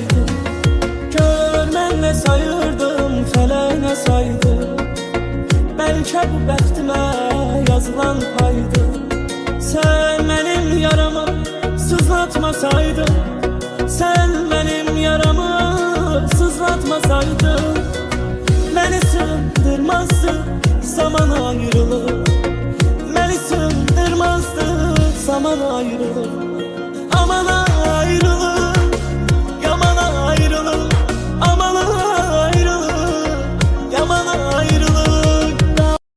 saydım. Görmənlə sayırdım, fələnə saydım. Bəlkə bu bəxtimə yazılan paydı. Sən mənim yaramı sızlatmasaydın, sən mənim yaramı sızlatmasaydın, məni sığdırmazdı zaman ayrılığı, məni sığdırmazdı zaman ayrılığı.